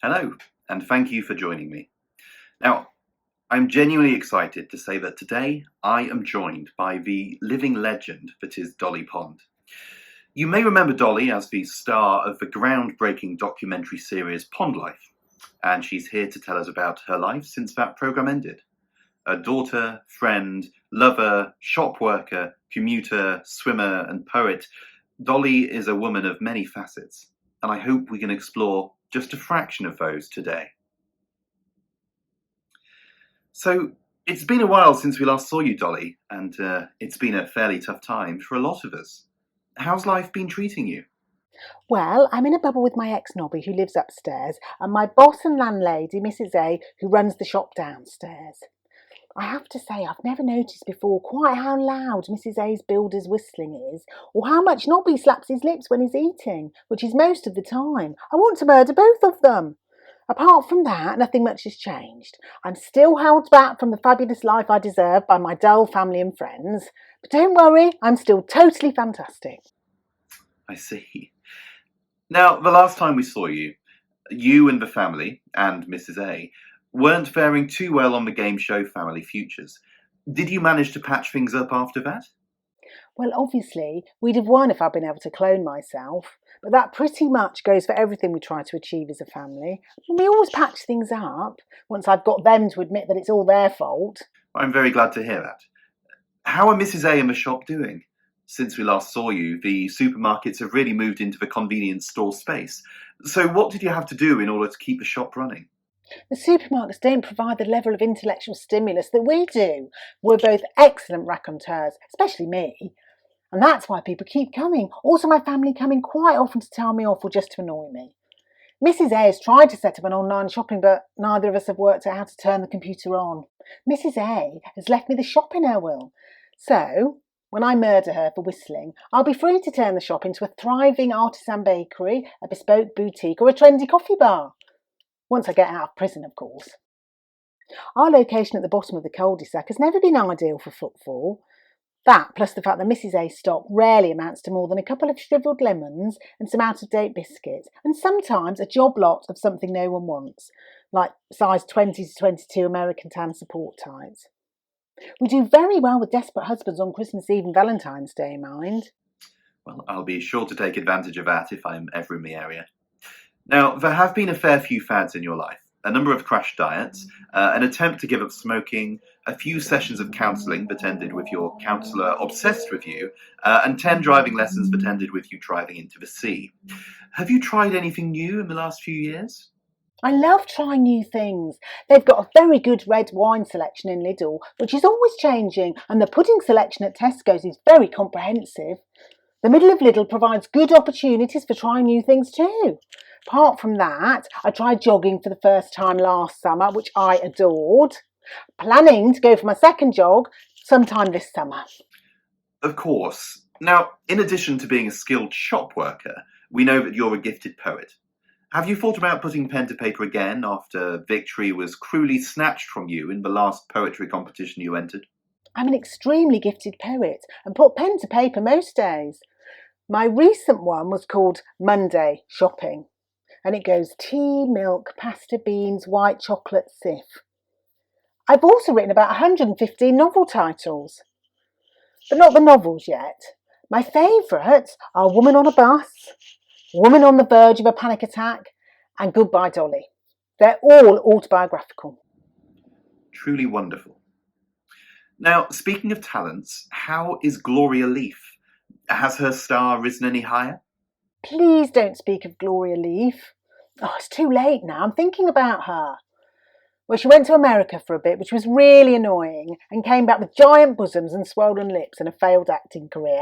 Hello, and thank you for joining me. Now, I'm genuinely excited to say that today I am joined by the living legend that is Dolly Pond. You may remember Dolly as the star of the groundbreaking documentary series Pond Life, and she's here to tell us about her life since that programme ended. A daughter, friend, lover, shop worker, commuter, swimmer, and poet, Dolly is a woman of many facets, and I hope we can explore just a fraction of those today. So, it's been a while since we last saw you, Dolly, and it's been a fairly tough time for a lot of us. How's life been treating you? Well, I'm in a bubble with my ex-nobby who lives upstairs and my boss and landlady, Mrs. A, who runs the shop downstairs. I have to say, I've never noticed before quite how loud Mrs. A's builder's whistling is, or how much Nobby slaps his lips when he's eating, which is most of the time. I want to murder both of them. Apart from that, nothing much has changed. I'm still held back from the fabulous life I deserve by my dull family and friends. But don't worry, I'm still totally fantastic. I see. Now, the last time we saw you, you and the family, and Mrs. A, weren't faring too well on the game show Family Futures. Did you manage to patch things up after that? Well, obviously, we'd have won if I'd been able to clone myself, but that pretty much goes for everything we try to achieve as a family. We always patch things up once I've got them to admit that it's all their fault. I'm very glad to hear that. How are Mrs. A and the shop doing? Since we last saw you, the supermarkets have really moved into the convenience store space. So what did you have to do in order to keep the shop running? The supermarkets don't provide the level of intellectual stimulus that we do. We're both excellent raconteurs, especially me. And that's why people keep coming. Also, my family come in quite often to tell me off or just to annoy me. Mrs. A has tried to set up an online shopping, but neither of us have worked out how to turn the computer on. Mrs. A has left me the shop in her will. So, when I murder her for whistling, I'll be free to turn the shop into a thriving artisan bakery, a bespoke boutique, or a trendy coffee bar. Once I get out of prison, of course. Our location at the bottom of the cul-de-sac has never been ideal for footfall. That, plus the fact that Mrs. A's stock rarely amounts to more than a couple of shrivelled lemons and some out-of-date biscuits, and sometimes a job lot of something no one wants, like size 20 to 22 American tan support tights. We do very well with desperate husbands on Christmas Eve and Valentine's Day, mind. Well, I'll be sure to take advantage of that if I'm ever in the area. Now, there have been a fair few fads in your life. A number of crash diets, an attempt to give up smoking, a few sessions of counselling that ended with your counsellor obsessed with you, and 10 driving lessons that ended with you driving into the sea. Have you tried anything new in the last few years? I love trying new things. They've got a very good red wine selection in Lidl, which is always changing, and the pudding selection at Tesco's is very comprehensive. The middle of Lidl provides good opportunities for trying new things too. Apart from that, I tried jogging for the first time last summer, which I adored. Planning to go for my second jog sometime this summer. Of course. Now, in addition to being a skilled shop worker, we know that you're a gifted poet. Have you thought about putting pen to paper again after victory was cruelly snatched from you in the last poetry competition you entered? I'm an extremely gifted poet and put pen to paper most days. My recent one was called Monday Shopping, and it goes tea, milk, pasta, beans, white chocolate, sif. I've also written about 115 novel titles, but not the novels yet. My favourites are Woman on a Bus, Woman on the Verge of a Panic Attack, and Goodbye Dolly. They're all autobiographical. Truly wonderful. Now, speaking of talents, how is Gloria Leaf? Has her star risen any higher? Please don't speak of Gloria Leaf. Oh, it's too late now. I'm thinking about her. Well, she went to America for a bit, which was really annoying, and came back with giant bosoms and swollen lips and a failed acting career.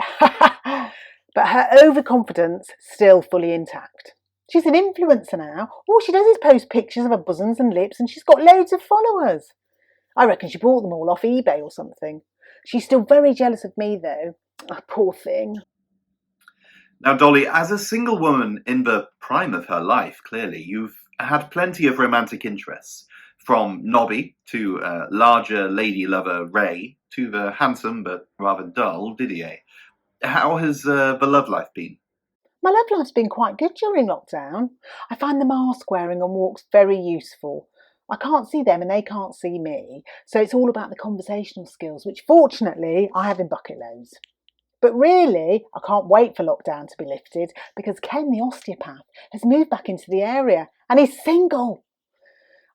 But her overconfidence still fully intact. She's an influencer now. All she does is post pictures of her bosoms and lips, and she's got loads of followers. I reckon she bought them all off eBay or something. She's still very jealous of me, though. Oh, poor thing. Now, Dolly, as a single woman in the prime of her life, clearly, you've had plenty of romantic interests. From Nobby to larger lady lover Ray to the handsome but rather dull Didier. How has the love life been? My love life's been quite good during lockdown. I find the mask wearing on walks very useful. I can't see them and they can't see me, so it's all about the conversational skills, which fortunately I have in bucket loads. But really, I can't wait for lockdown to be lifted because Ken, the osteopath, has moved back into the area and he's single.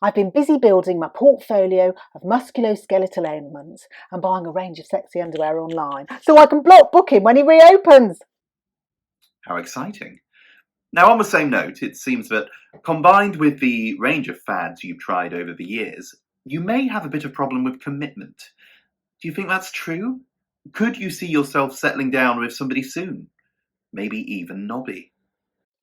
I've been busy building my portfolio of musculoskeletal ailments and buying a range of sexy underwear online so I can block book him when he reopens. How exciting. Now, on the same note, it seems that combined with the range of fads you've tried over the years, you may have a bit of problem with commitment. Do you think that's true? Could you see yourself settling down with somebody soon? Maybe even Nobby?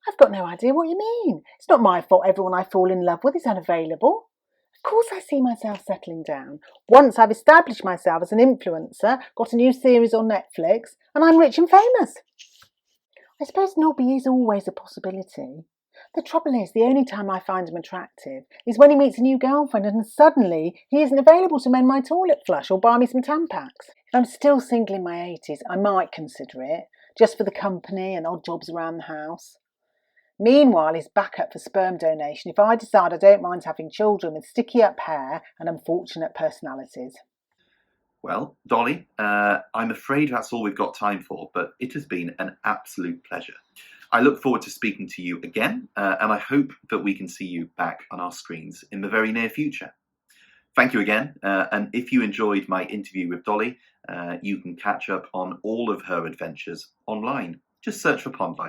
I've got no idea what you mean. It's not my fault everyone I fall in love with is unavailable. Of course I see myself settling down. Once I've established myself as an influencer, got a new series on Netflix, and I'm rich and famous. I suppose Nobby is always a possibility. The trouble is, the only time I find him attractive is when he meets a new girlfriend and suddenly he isn't available to mend my toilet flush or buy me some Tampax. If I'm still single in my 80s, I might consider it, just for the company and odd jobs around the house. Meanwhile, he's backup for sperm donation if I decide I don't mind having children with sticky up hair and unfortunate personalities. Well, Dolly, I'm afraid that's all we've got time for, but it has been an absolute pleasure. I look forward to speaking to you again, and I hope that we can see you back on our screens in the very near future. Thank you again, and if you enjoyed my interview with Dolly, you can catch up on all of her adventures online. Just search for Pond Life.